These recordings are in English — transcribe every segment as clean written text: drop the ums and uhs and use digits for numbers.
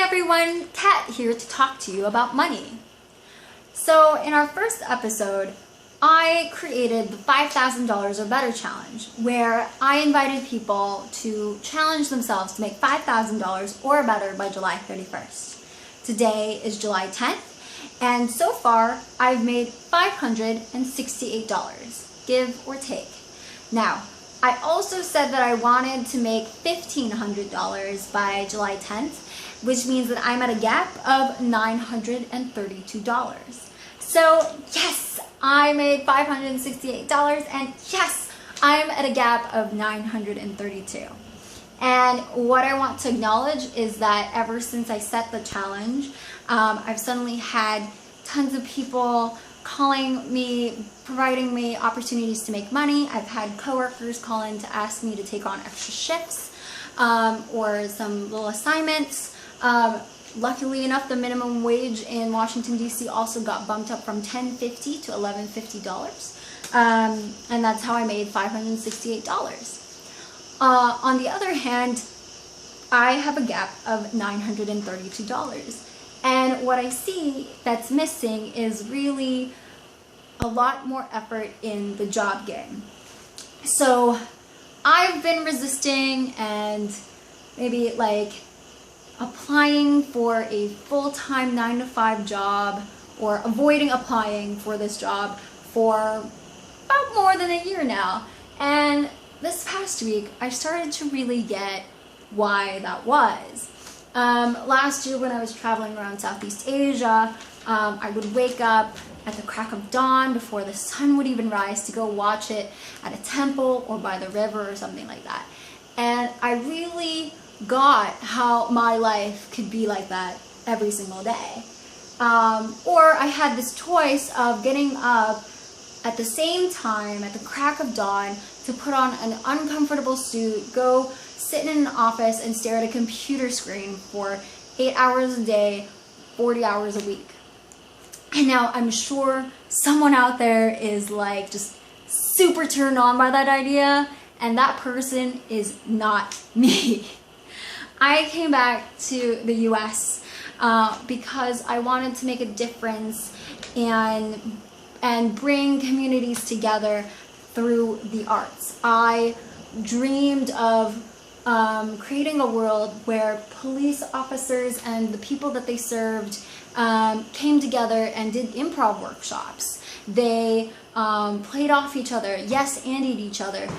everyone, Kat here to talk to you about money. So in our first episode, I created the $5,000 or better challenge, where I invited people to challenge themselves to make $5,000 or better by July 31st. Today is July 10th, and so far I've made $568, give or take. Now, I also said that I wanted to make $1,500 by July 10th, which means that I'm at a gap of $932. So yes, I made $568, and yes, I'm at a gap of $932. And what I want to acknowledge is that ever since I set the challenge, I've suddenly had tons of people calling me, providing me opportunities to make money. I've had coworkers call in to ask me to take on extra shifts or some little assignments. Luckily enough, the minimum wage in Washington, D.C. also got bumped up from $10.50 to $11.50. And that's how I made $568. On the other hand, I have a gap of $932. And what I see that's missing is really a lot more effort in the job game. So I've been resisting and maybe like applying for a full-time 9-to-5 job, or avoiding applying for this job for about more than a year now. And this past week, I started to really get why that was. Last year when I was traveling around Southeast Asia, I would wake up at the crack of dawn before the sun would even rise to go watch it at a temple or by the river or something like that. And I really got how my life could be like that every single day. Or I had this choice of getting up at the same time at the crack of dawn to put on an uncomfortable suit, go sit in an office and stare at a computer screen for 8 hours a day, 40 hours a week. And now I'm sure someone out there is like just super turned on by that idea, and that person is not me. I came back to the US because I wanted to make a difference and bring communities together through the arts. I dreamed of creating a world where police officers and the people that they served came together and did improv workshops. They played off each other, yes-anded each other,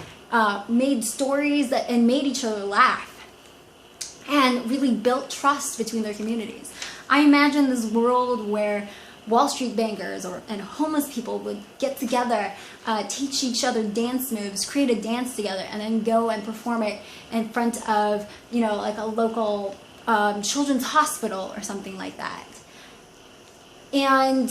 made stories and made each other laugh, and really built trust between their communities. I imagine this world where Wall Street bankers and homeless people would get together, teach each other dance moves, create a dance together, and then go and perform it in front of, like a local children's hospital or something like that. And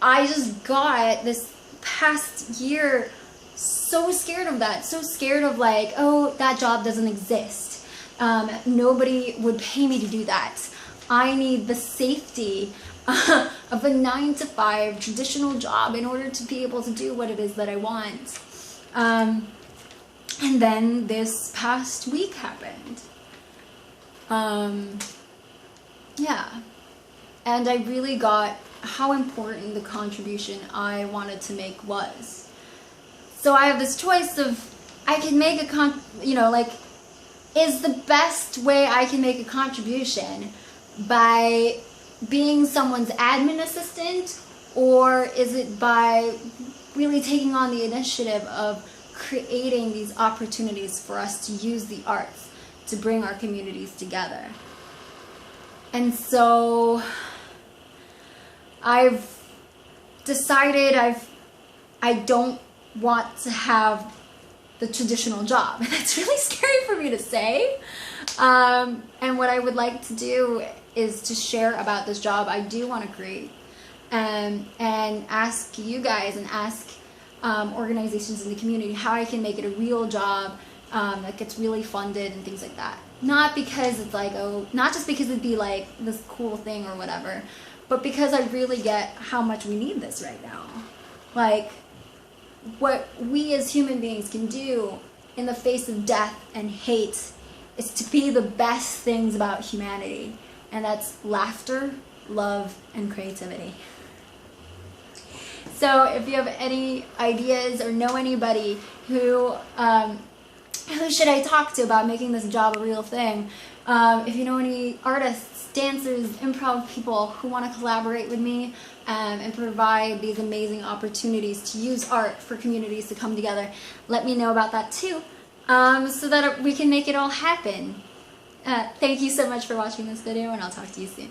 I just got this past year so scared of that, so scared of like, oh, that job doesn't exist. Nobody would pay me to do that. I need the safety of a 9-to-5 traditional job in order to be able to do what it is that I want. And then this past week happened. Yeah. And I really got how important the contribution I wanted to make was. So I have this choice of, I can make a is the best way I can make a contribution by being someone's admin assistant, or is it by really taking on the initiative of creating these opportunities for us to use the arts to bring our communities together? And so I've decided I don't want to have the traditional job. And that's really scary for me to say. And what I would like to do is to share about this job I do want to create, and ask you guys and ask organizations in the community how I can make it a real job that gets really funded and things like that. Not because it's like, not just because it'd be like this cool thing or whatever, but because I really get how much we need this right now. Like, what we as human beings can do in the face of death and hate is to be the best things about humanity. and that's laughter, love, and creativity. So if you have any ideas or know anybody who should I talk to about making this job a real thing, if you know any artists, dancers, improv people who want to collaborate with me and provide these amazing opportunities to use art for communities to come together, let me know about that too, so that we can make it all happen. Thank you so much for watching this video, and I'll talk to you soon.